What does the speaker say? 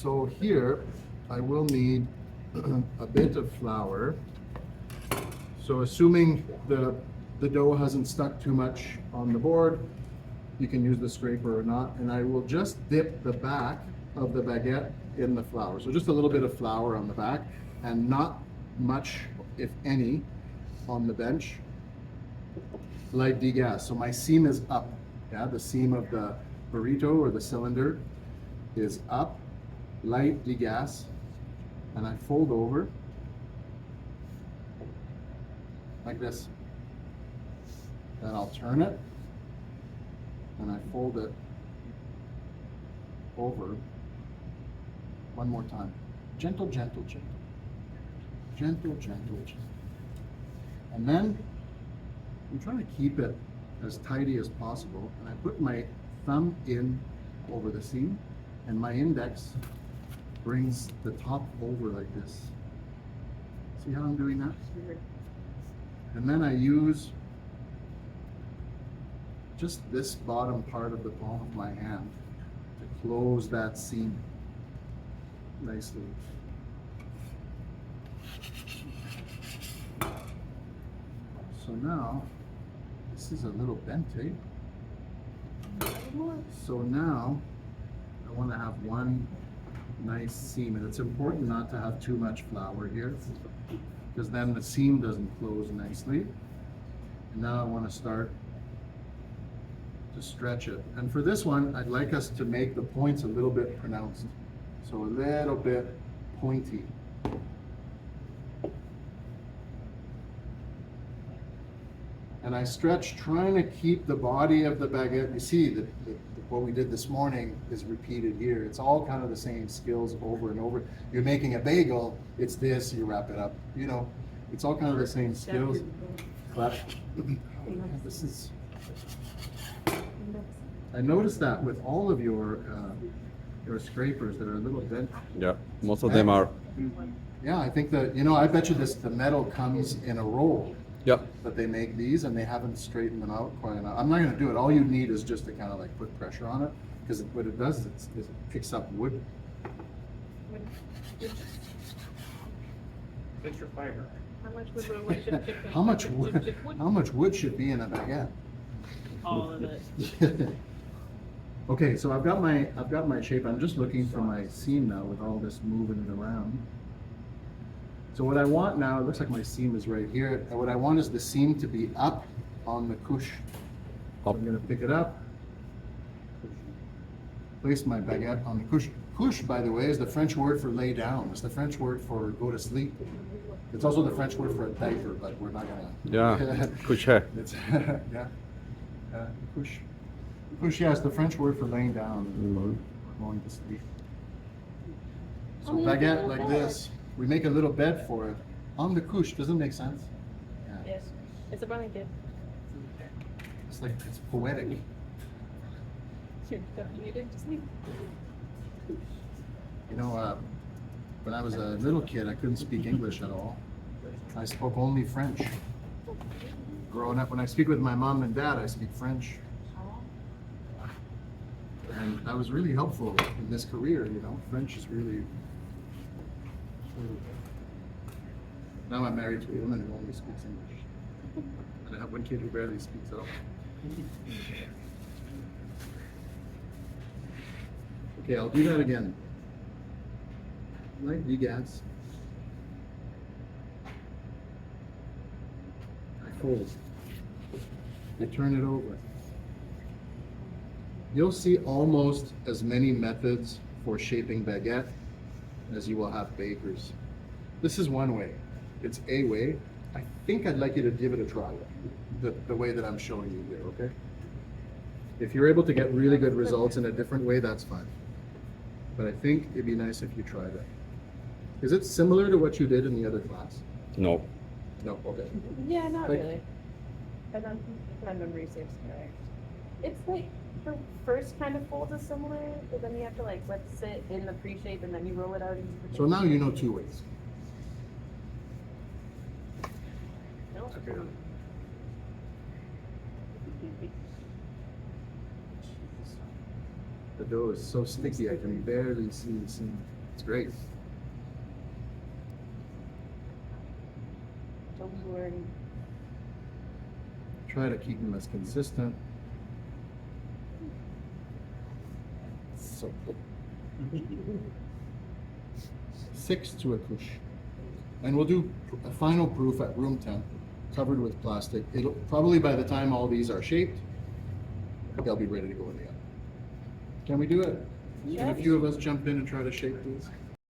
So here, I will need a bit of flour. So assuming the dough hasn't stuck too much on the board, you can use the scraper or not. And I will just dip the back of the baguette in the flour. So just a little bit of flour on the back and not much, if any, on the bench. Light degas. So my seam is up. Yeah, the seam of the burrito or the cylinder is up. Light degas. And I fold over like this. Then I'll turn it and I fold it over one more time. Gentle, gentle, gentle. Gentle, gentle, gentle. And then I'm trying to keep it as tidy as possible. And I put my thumb in over the seam and my index brings the top over like this. See how I'm doing that? And then I use just this bottom part of the palm of my hand to close that seam nicely. So now, this is a little bent, eh? So now, I want to have one nice seam, and it's important not to have too much flour here, because then the seam doesn't close nicely. And now I want to start to stretch it. And for this one, I'd like us to make the points a little bit pronounced. So a little bit pointy. And I stretch, trying to keep the body of the baguette. You see that what we did this morning is repeated here. It's all kind of the same skills over and over. You're making a bagel, it's this, you wrap it up. You know, it's all kind of the same skills. But this is, I noticed that with all of your scrapers that are a little bent. Yeah, most of them are. Yeah, I think that, you know, I bet you the metal comes in a roll. Yep. But they make these and they haven't straightened them out quite enough. I'm not going to do it. All you need is just to kind of like put pressure on it, because what it does is it picks up wood. It's your fiber. How much wood should chip in? How much wood should be in a baguette? All of it. Okay, so I've got my shape. I'm just looking for my seam now with all this moving it around. So what I want now, it looks like my seam is right here. And what I want is the seam to be up on the couche. So I'm going to pick it up, place my baguette on the couche. Couche, by the way, is the French word for lay down. It's the French word for go to sleep. It's also the French word for a diaper, but we're not going to. Yeah, couche. It's, yeah. Couche. Couche, yeah, it's the French word for laying down, going to sleep. So baguette like this. We make a little bed for it on the couche. Doesn't it make sense? Yeah. Yes. It's a blanket. It's like, it's poetic. You needed to sleep. You know, when I was a little kid, I couldn't speak English at all. I spoke only French. Growing up, when I speak with my mom and dad, I speak French. And that was really helpful in this career, you know. French is really. Now I'm married to a woman who only speaks English. And I have one kid who barely speaks at all. Okay, I'll do that again. Light degas. I fold. I turn it over. You'll see almost as many methods for shaping baguette as you will have bakers. This is one way. It's a way. I think I'd like you to give it a try, the way that I'm showing you here, okay? If you're able to get really good results in a different way, that's fine. But I think it'd be nice if you tried it. Is it similar to what you did in the other class? No. No, okay. Yeah, not Like- really. I don't think my memory serves correct. It's like the first kind of fold is similar, but then you have to like let it sit in the pre-shape and then you roll it out into the So now you know two ways. No? Okay. The dough is so sticky, I can barely see the seam. It's great. Don't worry. Try to keep them as consistent. So good. 6 to a couche. And we'll do a final proof at room temp, covered with plastic. It'll probably, by the time all these are shaped, they'll be ready to go in the oven. Can we do it? Can a few of us jump in and try to shape these?